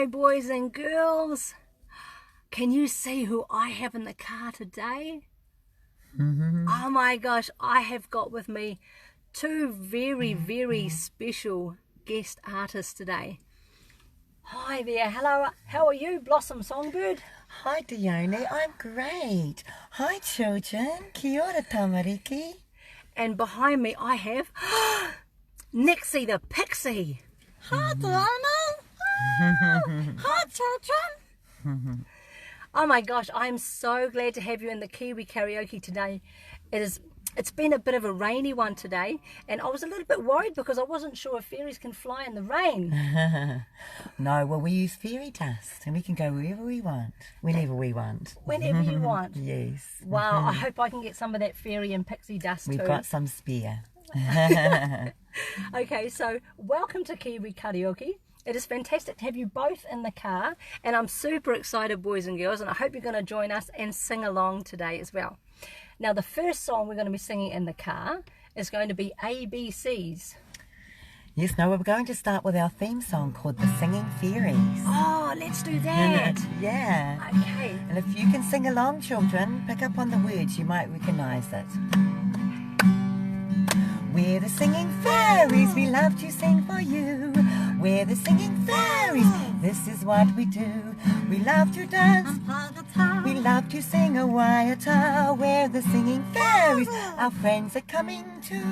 Hi, boys and girls. Can you see who I have in the car today? Oh my gosh, I have got with me two very special guest artists today. Hi there, hello, how are you, Blossom Songbird? Hi Dione, I'm great. Hi children, kia ora tamariki. And behind me I have Nixie the Pixie. Hi Dione. Hi children. Oh my gosh, I'm so glad to have you in the Kiwi Karaoke today. It's been a bit of a rainy one today, and I was a little bit worried because I wasn't sure if fairies can fly in the rain. No, well we use fairy dust and we can go wherever we want, whenever we want. Whenever you want. Yes. Wow, I hope I can get some of that fairy and pixie dust We've too. got some spare. Okay, so welcome to Kiwi Karaoke. It is fantastic to have you both in the car, and I'm super excited, boys and girls, and I hope you're going to join us and sing along today as well. Now, the first song we're going to be singing in the car is going to be ABCs. Yes, no, we're going to start with our theme song called the Singing Fairies. Oh, let's do that. Yeah. Okay. And if you can sing along, children, pick up on the words, you might recognise it. We're the singing fairies, we love to sing for you. We're the singing fairies, this is what we do. We love to dance, we love to sing a waiata. We're the singing fairies, our friends are coming too.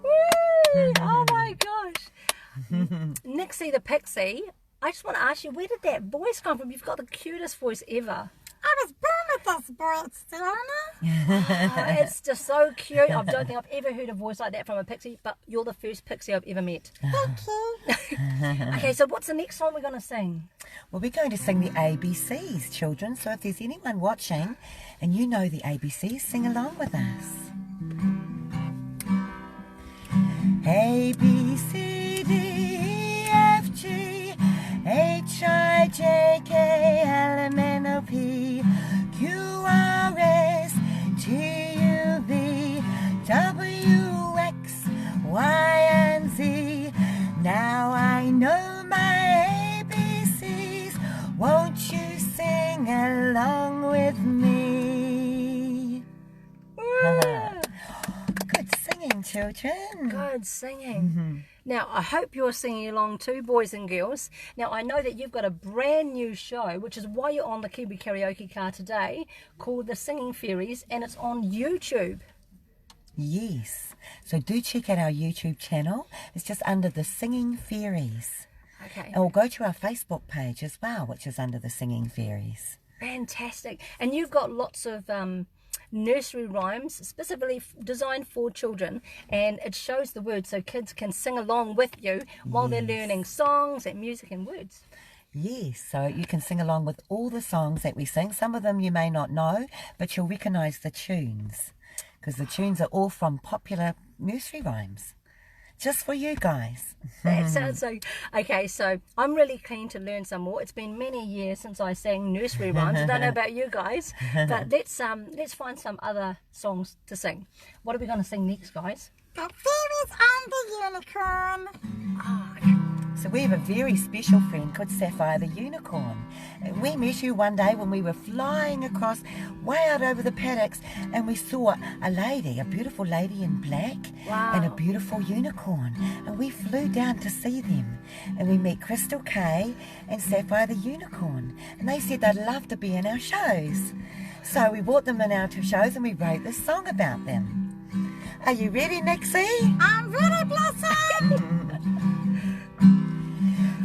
Woo! Oh my gosh. Nixie the Pixie, I just want to ask you, where did that voice come from? You've got the cutest voice ever. I was born with this voice, Dione. Oh, it's just so cute. I don't think I've ever heard a voice like that from a pixie, but you're the first pixie I've ever met. Thank you. Okay, so what's the next song we're going to sing? Well, we're going to sing the ABCs, children, so if there's anyone watching and you know the ABCs, sing along with us. A, B, C, D, E, F, G, H, I, J, K, L, M, N, O, P, Q, R, S, T, U, V, W, X, Y, and Z. Now I know my ABCs. Won't you sing along with me? Good singing, children. Good singing. Now, I hope you're singing along too, boys and girls. Now, I know that you've got a brand new show, which is why you're on the Kiwi Karaoke car today, called The Singing Fairies, and it's on YouTube. Yes. So do check out our YouTube channel. It's just under The Singing Fairies. Okay. And we'll go to our Facebook page as well, which is under The Singing Fairies. Fantastic. And you've got lots of nursery rhymes specifically designed for children, and it shows the words so kids can sing along with you while they're learning songs and music and words. Yes, so you can sing along with all the songs that we sing. Some of them you may not know, but you'll recognise the tunes, because the tunes are all from popular nursery rhymes. Just for you guys. That sounds so... Okay, so I'm really keen to learn some more. It's been many years since I sang nursery rhymes. I don't know about you guys, but let's find some other songs to sing. What are we going to sing next, guys? The fairies and the unicorn. Oh, okay. So we have a very special friend called Sapphire the Unicorn. We met you one day when we were flying across way out over the paddocks, and we saw a lady, a beautiful lady in black, Wow. and a beautiful unicorn. And we flew down to see them. And we met Crystal Kay and Sapphire the Unicorn. And they said they'd love to be in our shows. So we brought them in our shows and we wrote this song about them. Are you ready, Nixie? I'm ready, Blossom.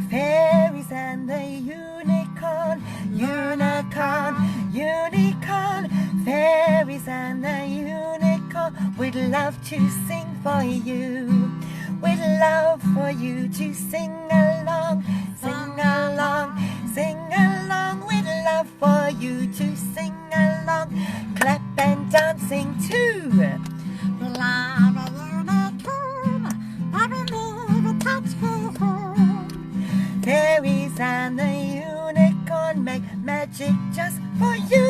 Fairies and the unicorn, unicorn, unicorn. Fairies and the unicorn, we'd love to sing for you. We'd love for you to sing along, sing along, sing along. We'd love for you to sing along, clap and dancing too. We love a unicorn, but we never touch her home. Fairies and the unicorn make magic just for you.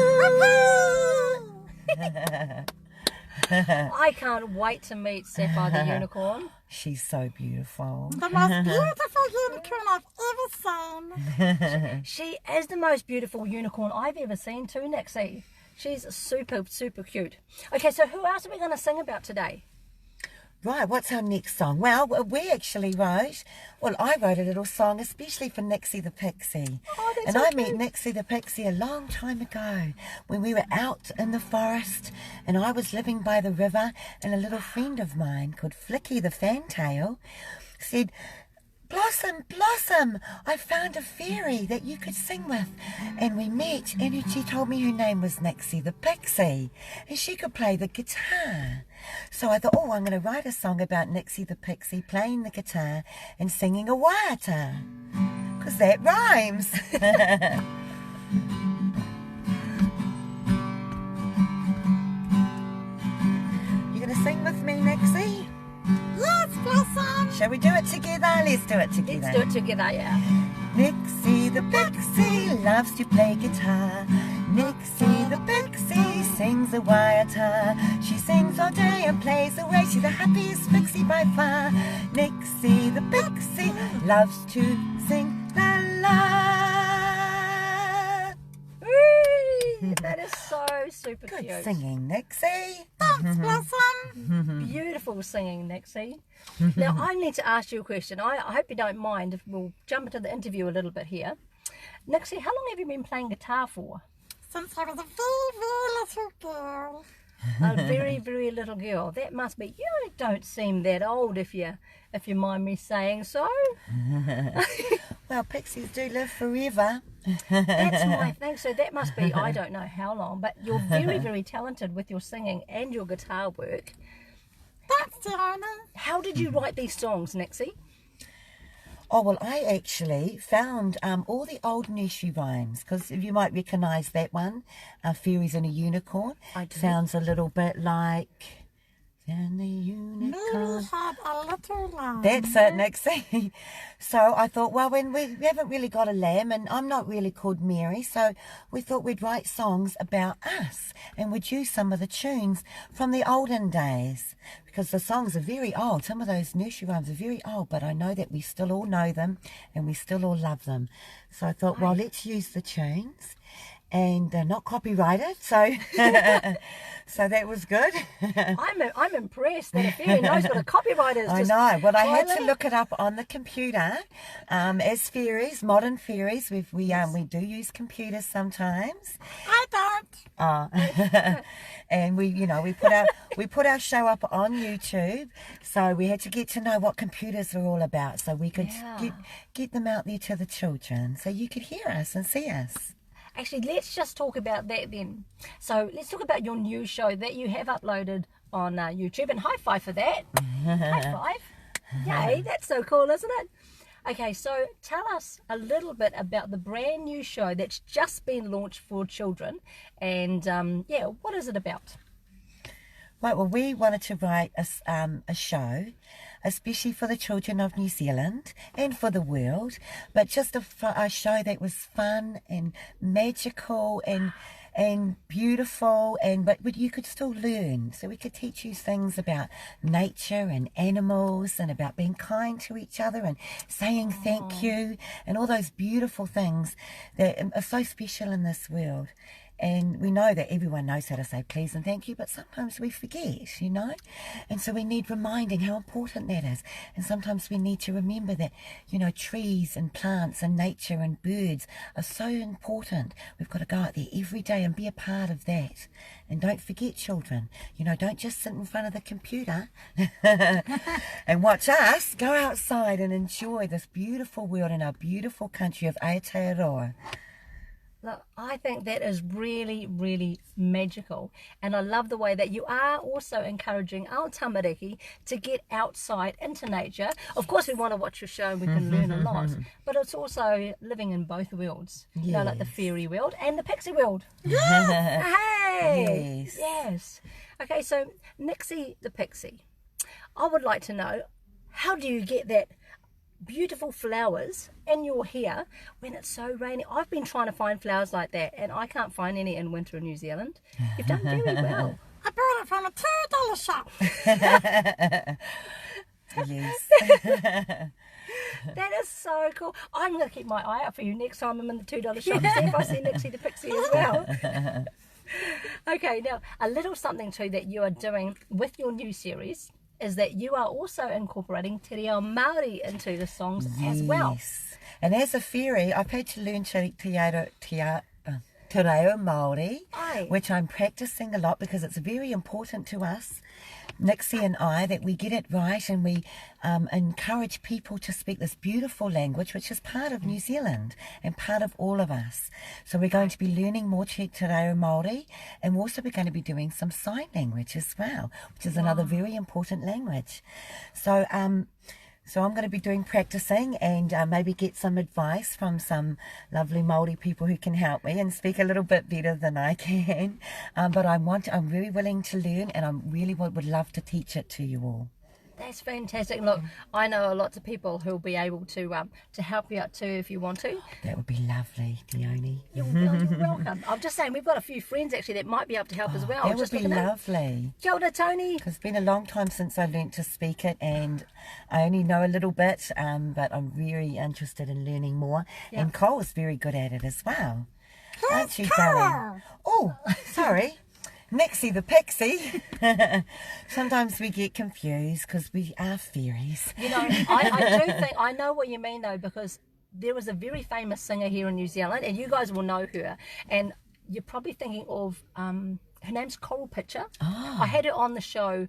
I can't wait to meet Sapphire the unicorn. She's so beautiful. The most beautiful unicorn I've ever seen. She is the most beautiful unicorn I've ever seen too, Nixie. She's super, super cute. Okay, so who else are we going to sing about today? Right, what's our next song? Well, we actually wrote, I wrote a little song especially for Nixie the Pixie. Oh, that's and so I cute. met Nixie the Pixie a long time ago when we were out in the forest and I was living by the river, and a little friend of mine called Flicky the Fantail said, "Blossom, Blossom, I found a fairy that you could sing with." And we met, and she told me her name was Nixie the Pixie, and she could play the guitar. So I thought, I'm going to write a song about Nixie the Pixie playing the guitar and singing a waiata, because that rhymes. You going to sing with me, Nixie? Yes, Blossom. Shall we do it together? Let's do it together. Let's do it together, yeah. Nixie the Pixie loves to play guitar. Nixie the Pixie sings a waiata. She sings all day and plays away. She's the happiest pixie by far. Nixie the Pixie loves to sing la la. Whee! That is so super Good cute. singing, Nixie. Thanks, Blossom. Beautiful singing, Nixie. Now, I need to ask you a question. I hope you don't mind if we'll jump into the interview a little bit here. Nixie, how long have you been playing guitar for? Since I was a very, very little girl. A very, very little girl. That must be. You don't seem that old, if you mind me saying so. Well, pixies do live forever. That's my thing. So that must be. I don't know how long, but you're very, very talented with your singing and your guitar work. Thanks, Tiana. How did you write these songs, Nixie? Oh, well, I actually found all the old nursery rhymes, because you might recognise that one, Fairies and a Unicorn. I do. Sounds a little bit like... And the Mary unicorn... had a little lamb. That's it, Nixie. So I thought, well, when we haven't really got a lamb, and I'm not really called Mary, so we thought we'd write songs about us, and we'd use some of the tunes from the olden days, because the songs are very old. Some of those nursery rhymes are very old, but I know that we still all know them, and we still all love them. So I thought, well, let's use the tunes. And they're not copyrighted, so so that was good. I'm impressed that a fairy knows what a copyright is. I Just know. Well, I had to toilet. look it up on the computer. As fairies, modern fairies, we do use computers sometimes. I don't. And we put our show up on YouTube, so we had to get to know what computers are all about, so we could get them out there to the children, so you could hear us and see us. Actually, let's just talk about that then. So let's talk about your new show that you have uploaded on YouTube, and high five for that. High five. Yay, that's so cool, isn't it? Okay, so tell us a little bit about the brand new show that's just been launched for children, and what is it about? Right, well, we wanted to write a show, especially for the children of New Zealand and for the world, but just a show that was fun and magical and beautiful, but you could still learn. So we could teach you things about nature and animals, and about being kind to each other and saying thank you, and all those beautiful things that are so special in this world. And we know that everyone knows how to say please and thank you, but sometimes we forget, and so we need reminding how important that is. And sometimes we need to remember that, trees and plants and nature and birds are so important. We've got to go out there every day and be a part of that. And don't forget, children, don't just sit in front of the computer and watch us. Go outside and enjoy this beautiful world in our beautiful country of Aotearoa. Look, I think that is really, really magical, and I love the way that you are also encouraging our tamariki to get outside into nature. Of course, we want to watch your show and we can learn a lot, but it's also living in both worlds, like the fairy world and the pixie world. Hey! Yes. Okay, so Nixie the Pixie, I would like to know, how do you get that beautiful flowers in your hair when it's so rainy? I've been trying to find flowers like that, and I can't find any in winter in New Zealand. You've done very well. I bought it from a $2 shop. Yes. That is so cool. I'm going to keep my eye out for you next time I'm in the $2 shop. See if I see Nixie the Pixie as well. Okay, now a little something too that you are doing with your new series is that you are also incorporating te reo Māori into the songs as well. Yes. And as a fairy, I've had to learn te reo Māori, Aye. which I'm practicing a lot because it's very important to us, Nixie and I, that we get it right and we encourage people to speak this beautiful language, which is part of New Zealand and part of all of us. So we're going to be learning more te reo Māori, and also we're going to be doing some sign language as well, which is another very important language. So so I'm going to be doing practicing and maybe get some advice from some lovely Māori people who can help me and speak a little bit better than I can. But I'm really willing to learn, and I really would love to teach it to you all. That's fantastic. Look, I know lots of people who will be able to help you out too if you want to. That would be lovely, Dione. You're welcome. I'm just saying we've got a few friends actually that might be able to help as well. That would Just be looking at- lovely. Kia ora, Tony. It's been a long time since I learnt to speak it, and I only know a little bit, but I'm very interested in learning more. Yeah. And Cole's very good at it as well. Aren't you, Cole. darling? Oh, sorry. Nixie the Pixie. Sometimes we get confused because we are fairies. You know, I do think I know what you mean though, because there was a very famous singer here in New Zealand, and you guys will know her. And you're probably thinking of her name's Coral Pitcher. Oh. I had her on the show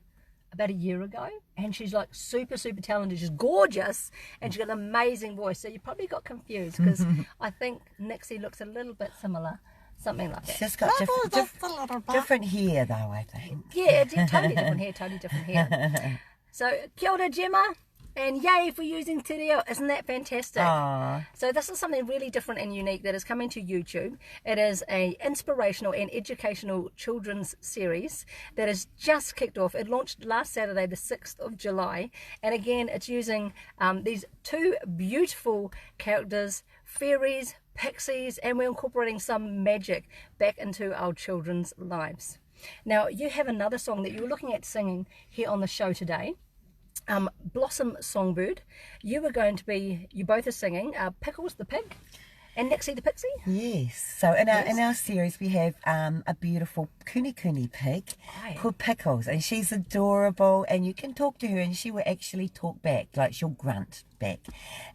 about a year ago, and she's like super talented. She's gorgeous, and she's got an amazing voice. So you probably got confused because I think Nixie looks a little bit similar. Something like that. She's got Maybe just a little bit. different hair though, I think. Yeah, totally different hair. So, kia ora, Gemma, and yay for using te reo. Isn't that fantastic? Aww. So this is something really different and unique that is coming to YouTube. It is a inspirational and educational children's series that has just kicked off. It launched last Saturday, the 6th of July. And again, it's using these two beautiful characters, fairies, pixies, and we're incorporating some magic back into our children's lives. Now, you have another song that you were looking at singing here on the show today. Blossom Songbird. You both are singing Pickles the Pig and Nixie the Pixie. Yes. So in our series we have a beautiful kuni pig called Pickles, and she's adorable, and you can talk to her and she will actually talk back, like she'll grunt back.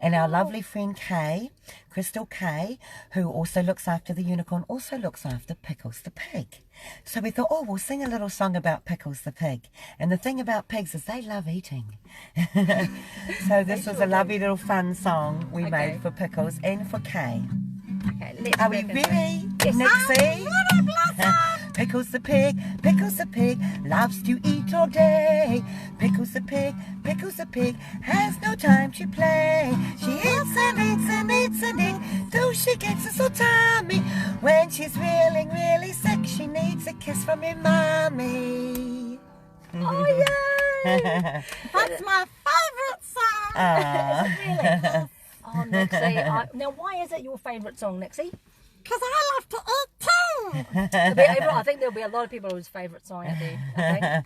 And our lovely friend Crystal Kay, who also looks after the unicorn, also looks after Pickles the pig. So we thought, we'll sing a little song about Pickles the pig. And the thing about pigs is they love eating. So this was a lovely little fun song we made for Pickles and for Kay. Okay, let's Are we back into ready, it. Yes. Nixie? Pickles the pig loves to eat all day. Pickles the pig has no time to play. She eats and eats and eats and eats till she gets a sore tummy. When she's really sick, she needs a kiss from her mommy. Oh, yay! That's my favourite song. Ah. Oh, Nixie. Now, why is it your favourite song, Nixie? Because I love to eat too. I think there'll be a lot of people whose favourite song out there. I think.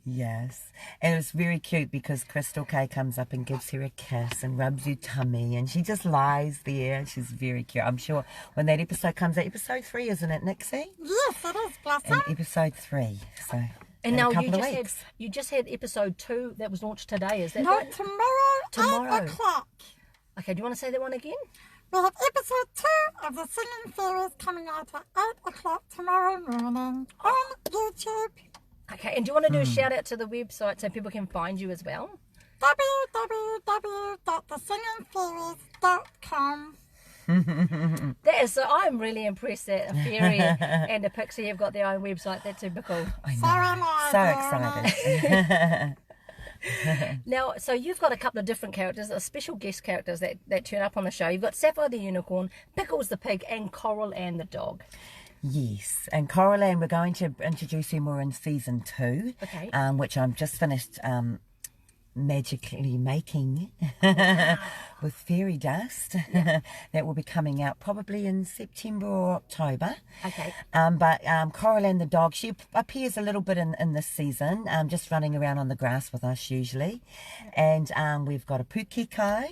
Yes, and it's very cute because Crystal Kay comes up and gives her a kiss and rubs her tummy, and she just lies there. She's very cute. I'm sure when that episode comes out, episode 3, isn't it, Nixie? Yes, it is, Blossom. And episode 3. So And in now a couple of weeks. you just had episode 2 that was launched today. Is that No, right? tomorrow, 8 o'clock. Okay, do you want to say that one again? We have episode 2 of the Singing Fairies coming out at 8 o'clock tomorrow morning on YouTube. Okay, and do you want to do a shout out to the website so people can find you as well? www.thesingingfairies.com. That is so. I'm really impressed that a fairy and a pixie have got their own website. That's super cool. I know. So am I, So excited. Now, so you've got a couple of different characters, special guest characters that turn up on the show. You've got Sapphire the unicorn, Pickles the pig, and Coral and the dog. Yes, and Coral Ann, we're going to introduce her more in season 2, Okay. which I'm just finished magically making with fairy dust that will be coming out probably in September or October. Okay. But Coraline the dog, she appears a little bit in this season, just running around on the grass with us usually. And we've got a pukeko,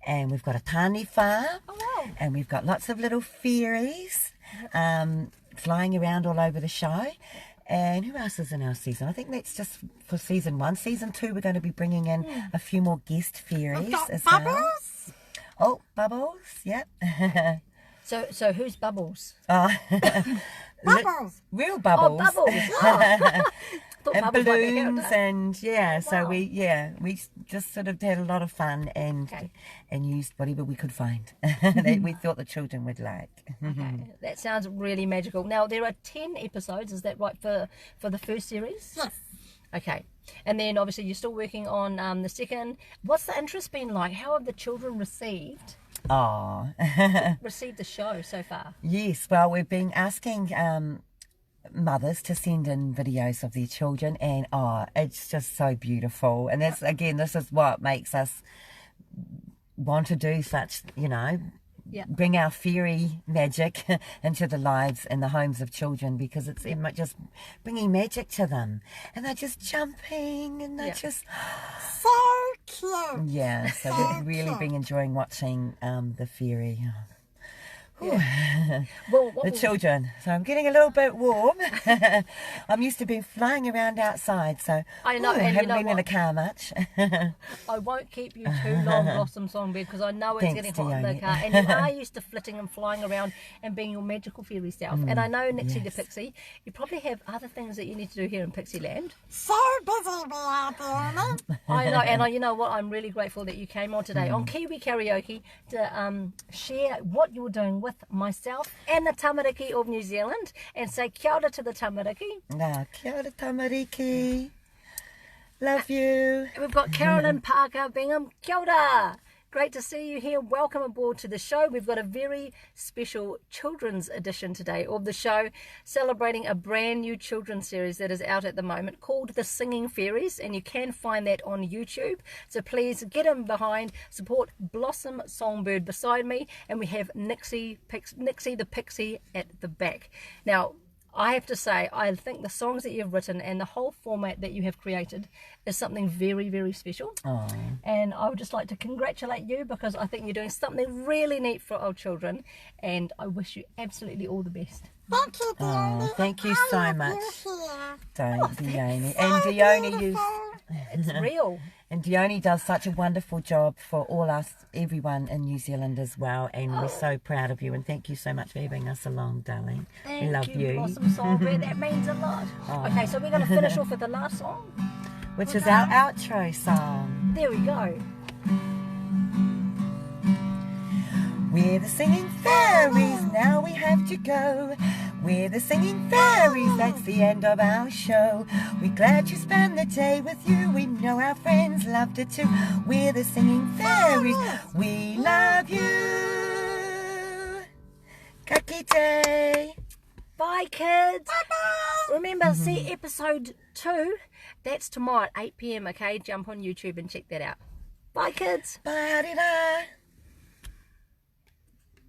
and we've got a taniwha, and we've got lots of little fairies flying around all over the show. And who else is in our season? I think that's just for season 1. Season 2, we're going to be bringing in a few more guest fairies as well. Bubbles? Oh, Bubbles, yep. So who's Bubbles? Bubbles. Real Bubbles. Oh, Bubbles. Oh. And Bubbles like a balloons character. and so wow. we just sort of had a lot of fun and used whatever we could find that we thought the children would like. Okay, that sounds really magical. Now there are 10 episodes. Is that right for the first series? Yes. Okay, and then obviously you're still working on the second. What's the interest been like? How have the children received the show so far? Yes, well, we've been asking mothers to send in videos of their children, and it's just so beautiful. And that's, again, this is what makes us want to do such, bring our fairy magic into the lives and the homes of children, because it's just bringing magic to them, and they're just jumping and they're just So cute. so we've really been enjoying watching the fairy. Well, The children. So I'm getting a little bit warm. I'm used to being flying around outside, so I know, I and you haven't know been in a what? car much. I won't keep you too long, Blossom Songbird, because I know it's Thanks, getting hot in the Dione. car, and you are used to flitting and flying around and being your magical fairy self. And I know, Nixie the Pixie, you probably have other things that you need to do here in Pixie Land. So busy we are, Dione. I know, and you know what? I'm really grateful that you came on today on Kiwi Karaoke to share what you're doing with myself and the tamariki of New Zealand, and say kia ora to the tamariki. Kia ora tamariki. Love you. We've got Carolyn Parker Bingham. Kia ora. Great to see you here. Welcome aboard to the show. We've got a very special children's edition today of the show, celebrating a brand new children's series that is out at the moment called The Singing Fairies, and you can find that on YouTube. So please get in behind, support Blossom Songbird beside me, and we have Nixie the Pixie at the back. Now, I have to say, I think the songs that you've written and the whole format that you have created is something very, very special. And I would just like to congratulate you, because I think you're doing something really neat for our children, and I wish you absolutely all the best. Thank you, Dione. Thank you so I love much. you here. Dione. So And Dione, beautiful. It's real. And Dione does such a wonderful job for all us, everyone in New Zealand as well, and we're so proud of you, and thank you so much for having us along, darling. We love Thank you, you. Blossom Songbird. That means a lot. Okay, so we're going to finish off with the last song. Which is our outro song. There we go. We're the singing fairies, now we have to go. We're the singing fairies, that's the end of our show. We're glad you spent the day with you, we know our friends loved it too. We're the singing fairies, we love you. Ka kite. Bye, kids. Remember, see episode 2. That's tomorrow at 8 p.m, okay? Jump on YouTube and check that out. Bye, kids. Bye, da.